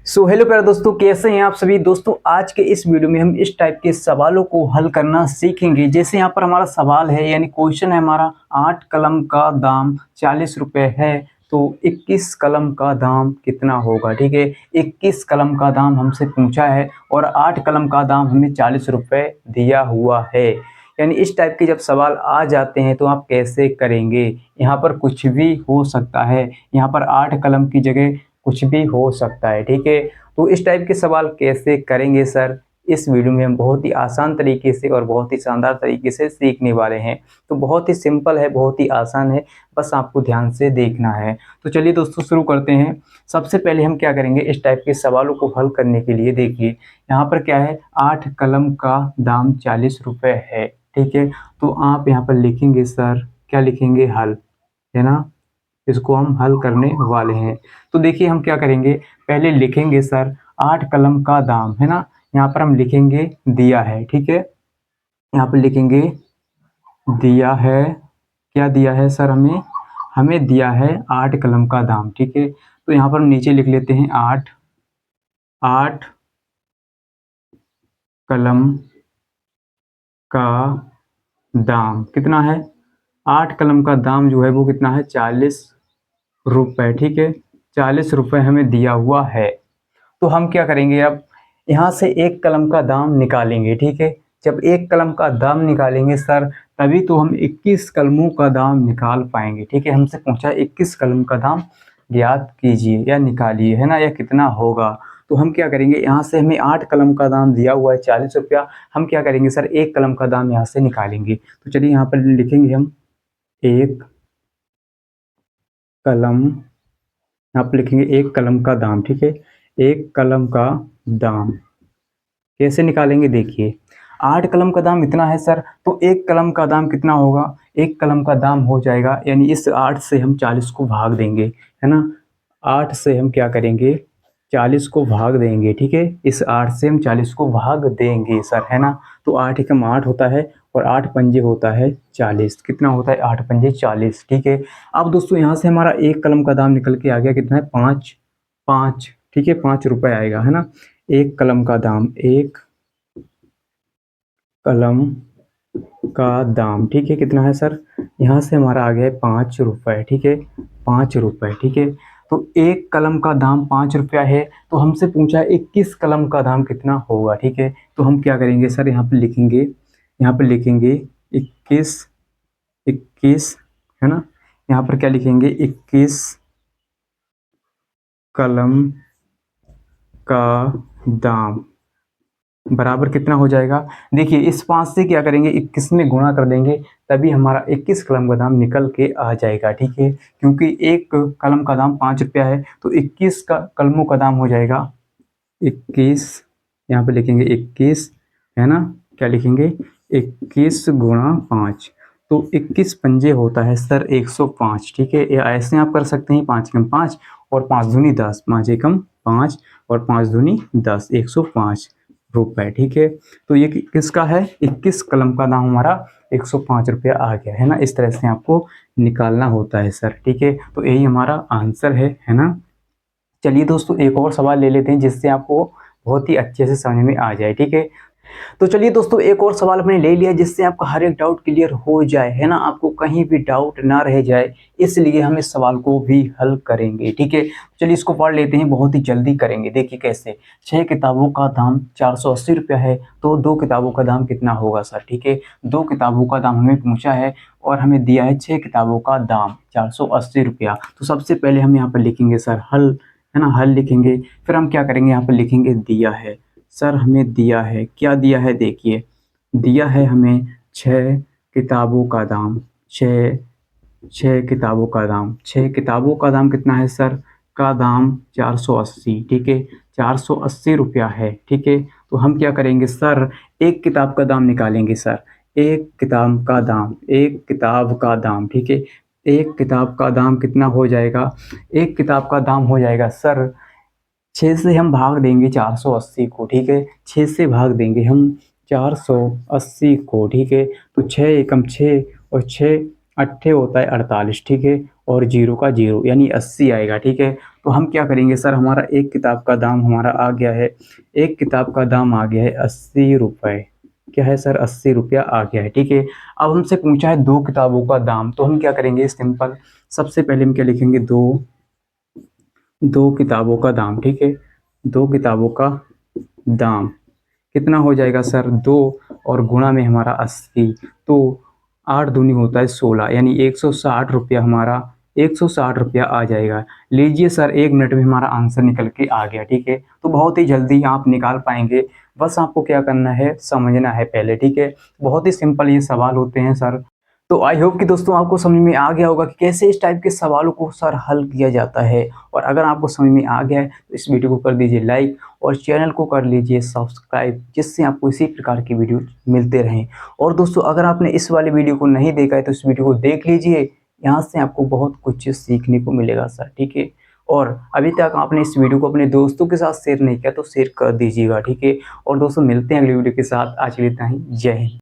So hello प्यारे दोस्तों, कैसे हैं आप सभी दोस्तों। आज के इस वीडियो में हम इस टाइप के सवालों को हल करना सीखेंगे। जैसे यहाँ पर हमारा सवाल है, यानी क्वेश्चन है हमारा, 8 कलम का दाम 40 रुपए है तो 21 कलम का दाम कितना होगा। ठीक है, 21 कलम का दाम हमसे पूछा है और 8 कलम का दाम हमें 40 रुपए दिया हुआ है। यानी इस टाइप के जब सवाल आ जाते हैं तो आप कैसे करेंगे। यहाँ पर कुछ भी हो सकता है, यहाँ पर 8 कलम की जगह कुछ भी हो सकता है। ठीक है, तो इस टाइप के सवाल कैसे करेंगे सर, इस वीडियो में हम बहुत ही आसान तरीके से और बहुत ही शानदार तरीके से सीखने वाले हैं। तो बहुत ही सिंपल है, बहुत ही आसान है, बस आपको ध्यान से देखना है। तो चलिए दोस्तों शुरू करते हैं। सबसे पहले हम क्या करेंगे, इस टाइप के सवालों को हल करने के लिए देखिए यहाँ पर क्या है, 8 कलम का दाम 40 रुपए है। ठीक है, तो आप यहाँ पर लिखेंगे सर, क्या लिखेंगे, हल, है ना। इसको हम हल करने वाले हैं। तो देखिए हम क्या करेंगे, पहले लिखेंगे सर 8 कलम का दाम, है ना। यहाँ पर हम लिखेंगे दिया है। ठीक है, यहाँ पर लिखेंगे दिया है। क्या दिया है सर, हमें हमें दिया है 8 कलम का दाम। ठीक है, तो यहाँ पर हम नीचे लिख लेते हैं 8 कलम का दाम कितना है। 8 कलम का दाम जो है वो कितना है, 40 रुपए। ठीक है, 40 रुपए हमें दिया हुआ है। तो हम क्या करेंगे, अब यहाँ से 1 कलम का दाम निकालेंगे। ठीक है, जब 1 कलम का दाम निकालेंगे सर, तभी तो हम 21 कलमों का दाम निकाल पाएंगे। ठीक है, हमसे पूछा 21 कलम का दाम ज्ञात कीजिए या निकालिए, है ना, या कितना होगा। तो हम क्या करेंगे, यहाँ से हमें 8 कलम का दाम दिया हुआ है 40 रुपया। हम क्या करेंगे सर, 1 कलम का दाम यहाँ से निकालेंगे। तो चलिए यहाँ पर लिखेंगे हम 1 कलम, यहाँ पर लिखेंगे 1 कलम का दाम। ठीक है, 1 कलम का दाम कैसे निकालेंगे, देखिए 8 कलम का दाम इतना है सर, तो 1 कलम का दाम कितना होगा, 1 कलम का दाम हो जाएगा, यानी इस 8 से हम 40 को भाग देंगे, है ना। 8 से हम क्या करेंगे, 40 को भाग देंगे। ठीक है, इस 8 से हम 40 को भाग देंगे सर, है ना। तो 8 एकम 8 होता है और 8 पंजे होता है 40। कितना होता है, 8 पंजे 40। ठीक है, अब दोस्तों यहाँ से हमारा 1 कलम का दाम निकल के आ गया, कितना है, 5। ठीक है, 5 रुपए आएगा, है ना। 1 कलम का दाम, 1 कलम का दाम, ठीक है, कितना है सर, यहाँ से हमारा आ गया है 5 रुपए। ठीक है, 5 रुपए। ठीक है, तो 1 कलम का दाम 5 रुपया है, तो हमसे पूछा है 21 कलम का दाम कितना होगा। ठीक है, तो हम क्या करेंगे सर, यहाँ पे लिखेंगे, यहाँ पे लिखेंगे 21, 21, है ना। यहाँ पर क्या लिखेंगे, 21 कलम का दाम बराबर कितना हो जाएगा। देखिए इस 5 से क्या करेंगे, 21 में गुणा कर देंगे, तभी हमारा 21 कलम का दाम निकल के आ जाएगा। ठीक है, क्योंकि 1 कलम का दाम 5 रुपया है, तो 21 का कलमों का दाम हो जाएगा 21। यहाँ पे लिखेंगे 21, है ना। क्या लिखेंगे, 21 गुणा 5, तो 21 पंजे होता है सर 105। ठीक है, या ऐसे आप कर सकते हैं, 5 एकम 5 और 5 दूनी 10, 5 एकम 5 और 5 दूनी 10, 105 रुपए। ठीक है, तो ये किसका है, 21 कलम का दाम हमारा 105 रुपया आ गया, है ना। इस तरह से आपको निकालना होता है सर। ठीक है, तो यही हमारा आंसर है ना। चलिए दोस्तों एक और सवाल ले लेते हैं, जिससे आपको बहुत ही अच्छे से समझ में आ जाए। ठीक है, तो चलिए दोस्तों एक और सवाल अपने ले लिया, जिससे आपका हर एक डाउट क्लियर हो जाए, है ना, आपको कहीं भी डाउट ना रह जाए, इसलिए हम इस सवाल को भी हल करेंगे। ठीक है, चलिए इसको पढ़ लेते हैं, बहुत ही जल्दी करेंगे। देखिए कैसे, 6 किताबों का दाम 480 रुपया है, तो 2 किताबों का दाम कितना होगा सर। ठीक है, 2 किताबों का दाम हमें पूछा है और हमें दिया है 6 किताबों का दाम 480 रुपया। तो सबसे पहले हम यहाँ पर लिखेंगे सर हल, है ना, हल लिखेंगे। फिर हम क्या करेंगे, यहाँ पर लिखेंगे दिया है। सर हमें दिया है, क्या दिया है, देखिए दिया है हमें 6 किताबों का दाम, 6 किताबों का दाम, 6 किताबों का दाम कितना है सर, का दाम 480। ठीक है, 480 रुपया है। ठीक है, तो हम क्या करेंगे सर, एक किताब का दाम निकालेंगे सर, एक किताब का दाम, एक किताब का दाम। ठीक है, एक किताब का दाम कितना हो जाएगा, एक किताब का दाम हो जाएगा सर, 6 से हम भाग देंगे 480 को। ठीक है, 6 से भाग देंगे हम 480 को। ठीक है, तो 6 एकम 6 और 6 अट्ठे होता है 48। ठीक है, और 0 का 0 यानी 80 आएगा। ठीक है, तो हम क्या करेंगे सर, हमारा एक किताब का दाम हमारा आ गया है, एक किताब का दाम आ गया है 80 रुपये। क्या है सर, 80 रुपया आ गया है। ठीक है, अब हमसे पूछा है दो किताबों का दाम, तो हम क्या करेंगे, सिंपल सबसे पहले हम क्या लिखेंगे, दो किताबों का दाम। ठीक है, दो किताबों का दाम कितना हो जाएगा सर, 2 और गुणा में हमारा 80, तो 8 दूनी होता है 16, यानी 160 रुपया हमारा 160 रुपया आ जाएगा। लीजिए सर, 1 मिनट में हमारा आंसर निकल के आ गया। ठीक है, तो बहुत ही जल्दी आप निकाल पाएंगे, बस आपको क्या करना है, समझना है पहले। ठीक है, बहुत ही सिंपल ये सवाल होते हैं सर। तो आई होप कि दोस्तों आपको समझ में आ गया होगा कि कैसे इस टाइप के सवालों को सर हल किया जाता है। और अगर आपको समझ में आ गया है तो इस वीडियो को कर दीजिए लाइक और चैनल को कर लीजिए सब्सक्राइब, जिससे आपको इसी प्रकार की वीडियो मिलते रहें। और दोस्तों अगर आपने इस वाले वीडियो को नहीं देखा है तो इस वीडियो को देख लीजिए, यहाँ से आपको बहुत कुछ सीखने को मिलेगा सर। ठीक है, और अभी तक आपने इस वीडियो को अपने दोस्तों के साथ शेयर नहीं किया तो शेयर कर दीजिएगा। ठीक है, और दोस्तों मिलते हैं अगली वीडियो के साथ, आज के लिए इतना ही, जय हिंद।